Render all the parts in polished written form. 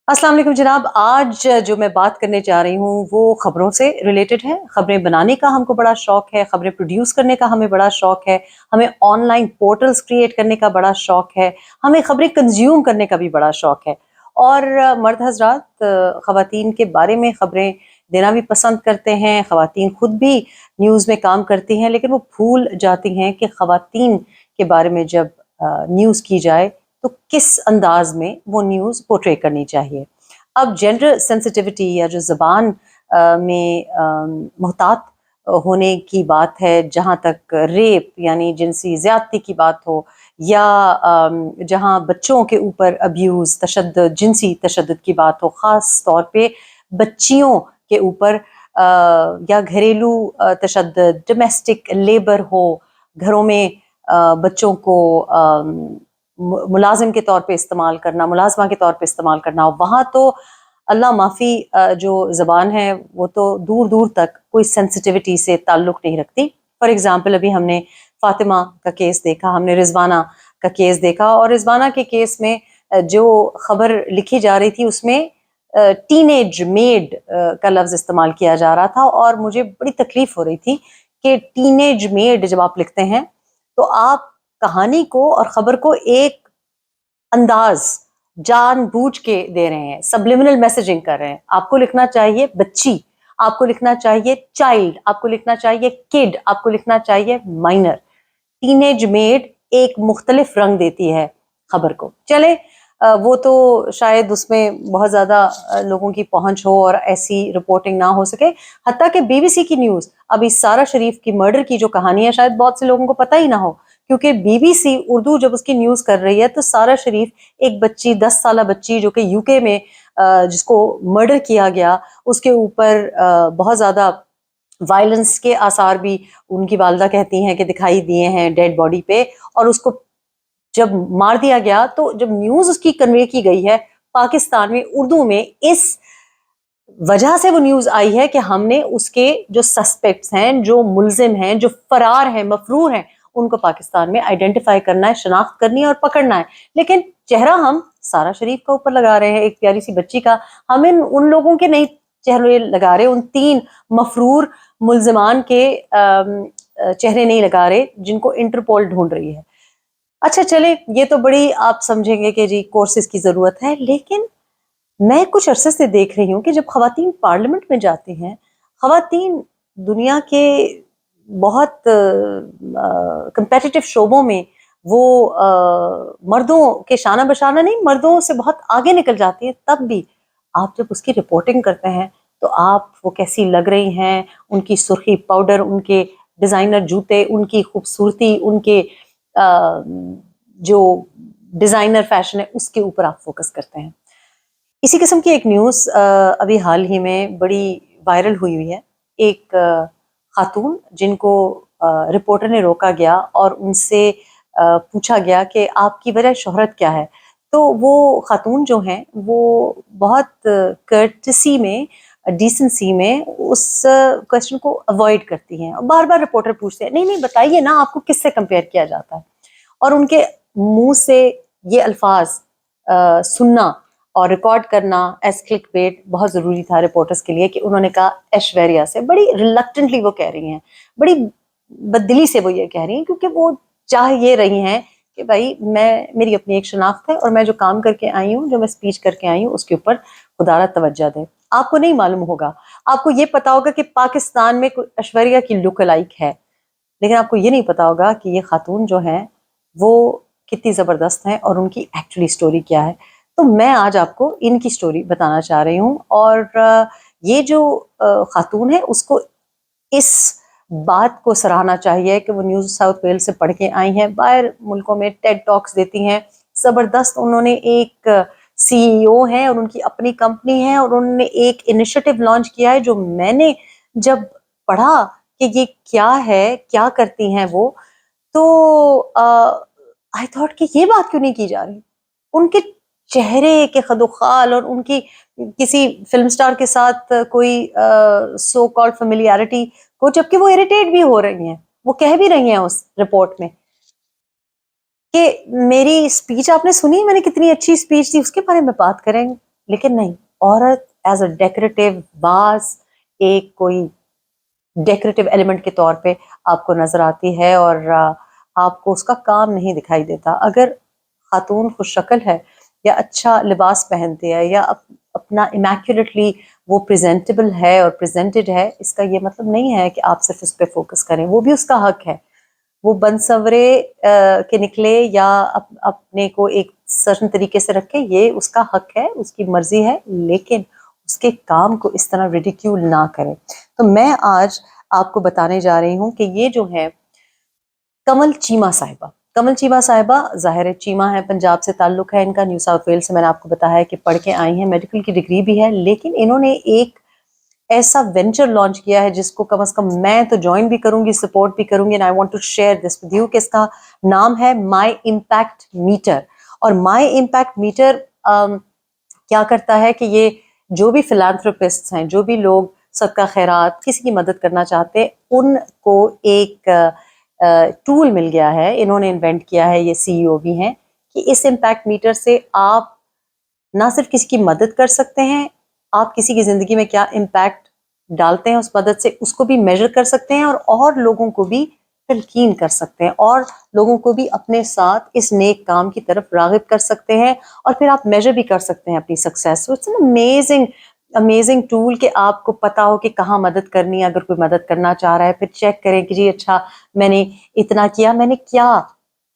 अस्सलाम वालेकुम जनाब। आज जो मैं बात करने जा रही हूँ वो ख़बरों से रिलेटेड है। ख़बरें बनाने का हमको बड़ा शौक़ है, ख़बरें प्रोड्यूस करने का हमें बड़ा शौक़ है, हमें ऑनलाइन पोर्टल्स क्रिएट करने का बड़ा शौक़ है, हमें ख़बरें कंज्यूम करने का भी बड़ा शौक़ है। और मर्द हज़रात ख़वातीन के बारे में ख़बरें देना भी पसंद करते हैं। ख़वातीन खुद भी न्यूज़ में काम करती हैं, लेकिन वो भूल जाती हैं कि ख़वातीन के बारे में जब न्यूज़ की जाए तो किस अंदाज में वो न्यूज़ पोर्ट्रे करनी चाहिए। अब जेंडर सेंसिटिविटी या जो ज़बान में मुहतात होने की बात है, जहाँ तक रेप यानी जिनसी ज़्यादती की बात हो या जहाँ बच्चों के ऊपर अब्यूज़ तशद्दुद जिनसी तशद्दुद की बात हो, ख़ास तौर पे बच्चियों के ऊपर या घरेलू तशद्दुद, डोमेस्टिक लेबर हो, घरों में बच्चों को मुलाजिम के तौर पे इस्तेमाल करना, मुलाजमा के तौर पे इस्तेमाल करना, वहाँ तो अल्लाह माफ़ी जो ज़बान है वो तो दूर दूर तक कोई सेंसिटिविटी से ताल्लुक़ नहीं रखती। फॉर एग्ज़ाम्पल अभी हमने फ़ातिमा का केस देखा, हमने रिज़वाना का केस देखा, और रिज़वाना के केस में जो ख़बर लिखी जा रही थी उसमें टीनेज मेड का लफ्ज़ इस्तेमाल किया जा रहा था, और मुझे बड़ी तकलीफ़ हो रही थी कि टीनेज मेड जब आप लिखते हैं तो आप कहानी को और ख़बर को एक अंदाज़ जानबूझ के दे रहे हैं, सब्लिमिनल मैसेजिंग कर रहे हैं। आपको लिखना चाहिए बच्ची, आपको लिखना चाहिए चाइल्ड, आपको लिखना चाहिए किड, आपको लिखना चाहिए माइनर। टीनेज मेड एक मुख्तलिफ रंग देती है खबर को। चले वो तो शायद उसमें बहुत ज़्यादा लोगों की पहुंच हो और ऐसी रिपोर्टिंग ना हो सके। हत्ता कि बीबीसी की न्यूज़ अभी सारा शरीफ की मर्डर की जो कहानी है शायद बहुत से लोगों को पता ही ना हो, क्योंकि बीबीसी उर्दू जब उसकी न्यूज़ कर रही है तो सारा शरीफ एक बच्ची 10 साला बच्ची जो कि यूके में जिसको मर्डर किया गया, उसके ऊपर बहुत ज़्यादा वायलेंस के आसार भी उनकी वालिदा कहती हैं कि दिखाई दिए हैं डेड बॉडी पे। और उसको जब मार दिया गया तो जब न्यूज़ उसकी कन्वे की गई है पाकिस्तान में उर्दू में, इस वजह से वो न्यूज़ आई है कि हमने उसके जो सस्पेक्ट्स हैं, जो मुल्जिम हैं, जो फरार हैं, मफरूर हैं, उनको पाकिस्तान में आइडेंटिफाई करना है, शनाख्त करनी है और पकड़ना है। लेकिन चेहरा हम सारा शरीफ का ऊपर लगा रहे हैं, एक प्यारी सी बच्ची का। हम उन लोगों के नहीं चेहरे लगा रहे, उन 3 मफरूर मुल्जिमान के चेहरे नहीं लगा रहे जिनको इंटरपोल ढूंढ रही है। अच्छा चले, ये तो बड़ी आप समझेंगे कि जी कोर्सेज की ज़रूरत है, लेकिन मैं कुछ अरसे से देख रही हूँ कि जब ख़वातीन पार्लियामेंट में जाती हैं, ख़वातीन दुनिया के बहुत कम्पेटिटिव शोबों में वो मर्दों के शाना बशाना नहीं, मर्दों से बहुत आगे निकल जाती हैं। तब भी आप जब उसकी रिपोर्टिंग करते हैं तो आप वो कैसी लग रही हैं, उनकी सुर्खी पाउडर, उनके डिज़ाइनर जूते, उनकी खूबसूरती, उनके जो डिज़ाइनर फैशन है उसके ऊपर आप फोकस करते हैं। इसी किस्म की एक न्यूज़ अभी हाल ही में बड़ी वायरल हुई है। एक खातून जिनको रिपोर्टर ने रोका गया और उनसे पूछा गया कि आपकी वजह शोहरत क्या है। तो वो खातून जो हैं वो बहुत कर्टसी में, डिसेंसी में उस क्वेश्चन को अवॉइड करती हैं, और बार बार रिपोर्टर पूछते हैं नहीं नहीं बताइए ना, आपको किससे कंपेयर किया जाता है। और उनके मुंह से ये अल्फाज सुनना और रिकॉर्ड करना एज क्लिक बेट बहुत ज़रूरी था रिपोर्टर्स के लिए, कि उन्होंने कहा ऐश्वर्या से, बड़ी रिलक्टेंटली वो कह रही हैं, बड़ी बददिली से वो ये कह रही हैं, क्योंकि वो चाह ये रही हैं कि भाई मेरी अपनी एक शनाख्त है और मैं जो काम करके आई हूँ, जो मैं स्पीच करके आई हूँ, उसके ऊपर खुदारा तवज्जो दे। आपको नहीं मालूम होगा, आपको ये पता होगा कि पाकिस्तान में कोई ऐश्वर्या की लुक अलाइक है, लेकिन आपको ये नहीं पता होगा कि ये खातून जो हैं वो कितनी ज़बरदस्त हैं और उनकी एक्चुअली स्टोरी क्या है। तो मैं आज आपको इनकी स्टोरी बताना चाह रही हूँ। और ये जो खातून है उसको इस बात को सराहना चाहिए कि वो न्यू साउथ वेल्स से पढ़ के आई हैं, बाहर मुल्कों में टेड टॉक्स देती हैं, ज़बरदस्त। उन्होंने एक सीईओ हैं और उनकी अपनी कंपनी है, और उन्होंने एक इनिशिएटिव लॉन्च किया है जो मैंने जब पढ़ा कि ये क्या है, क्या करती हैं वो, तो आई थॉट कि ये बात क्यों नहीं की जा रही। उनके चेहरे के खदोखाल और उनकी किसी फिल्म स्टार के साथ कोई सो कॉल्ड फेमिलियरिटी को, जबकि वो इरिटेट भी हो रही हैं, वो कह भी रही हैं उस रिपोर्ट में कि मेरी स्पीच आपने सुनी, मैंने कितनी अच्छी स्पीच दी, उसके बारे में बात करें। لیکن نہیں, عورت ایز اے ڈیکوریٹو باز ایک کوئی ڈیکوریٹو ایلیمنٹ کے طور پہ آپ کو نظر آتی ہے, اور آپ کو اس کا کام نہیں دکھائی دیتا. اگر خاتون خوش شکل ہے یا اچھا لباس پہنتی ہے یا اپنا امیکولیٹلی وہ پریزنٹیبل ہے اور پریزنٹڈ ہے, اس کا یہ مطلب نہیں ہے کہ آپ صرف اس پہ فوکس کریں. وہ بھی اس کا حق ہے, وہ بن سورے کے نکلے یا اپنے کو ایک سرٹن طریقے سے رکھے, یہ اس کا حق ہے, اس کی مرضی ہے, لیکن اس کے کام کو اس طرح ریڈیکیول نہ کریں. تو میں آج آپ کو بتانے جا رہی ہوں کہ یہ جو ہے کمل چیمہ صاحبہ, کمل چیمہ صاحبہ ظاہر ہے چیمہ ہے, پنجاب سے تعلق ہے ان کا, نیو ساؤتھ ویل سے میں نے آپ کو بتایا کہ پڑھ کے آئی ہیں, میڈیکل کی ڈگری بھی ہے, لیکن انہوں نے ایک ایسا وینچر لانچ کیا ہے جس کو کم از کم میں تو جوائن بھی کروں گی, سپورٹ بھی کروں گی, and I want to share this with you, کہ اس کا نام ہے مائی امپیکٹ میٹر. اور مائی امپیکٹ میٹر کیا کرتا ہے کہ یہ جو بھی فلانتھروپسٹ ہیں, جو بھی لوگ صدقہ خیرات کسی کی مدد کرنا چاہتے ہیں, ان کو ایک ٹول مل گیا ہے, انہوں نے انوینٹ کیا ہے, یہ سی ای او بھی ہیں, کہ اس امپیکٹ میٹر سے آپ نہ صرف کسی کی مدد کر سکتے ہیں, آپ کسی کی زندگی میں کیا امپیکٹ ڈالتے ہیں اس مدد سے اس کو بھی میجر کر سکتے ہیں, اور لوگوں کو بھی تلقین کر سکتے ہیں, اور لوگوں کو بھی اپنے ساتھ اس نیک کام کی طرف راغب کر سکتے ہیں, اور پھر آپ میجر بھی کر سکتے ہیں اپنی success. It's an amazing tool کہ آپ کو پتا ہو کہ کہاں مدد کرنی ہے. اگر کوئی مدد کرنا چاہ رہا ہے پھر چیک کریں کہ جی اچھا میں نے اتنا کیا, میں نے کیا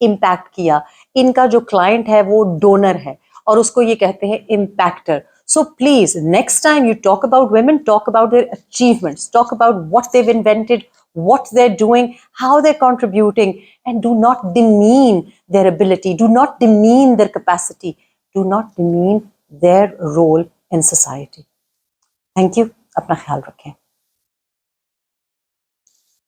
امپیکٹ کیا. ان کا جو کلائنٹ ہے وہ ڈونر ہے, اور اس کو یہ کہتے ہیں امپیکٹر. So please, next time you talk about women, talk about their achievements, talk about what they've invented, what they're doing, how they're contributing, and do not demean their ability, do not demean their capacity, do not demean their role in society. Thank you. اپنا خیال رکھیں.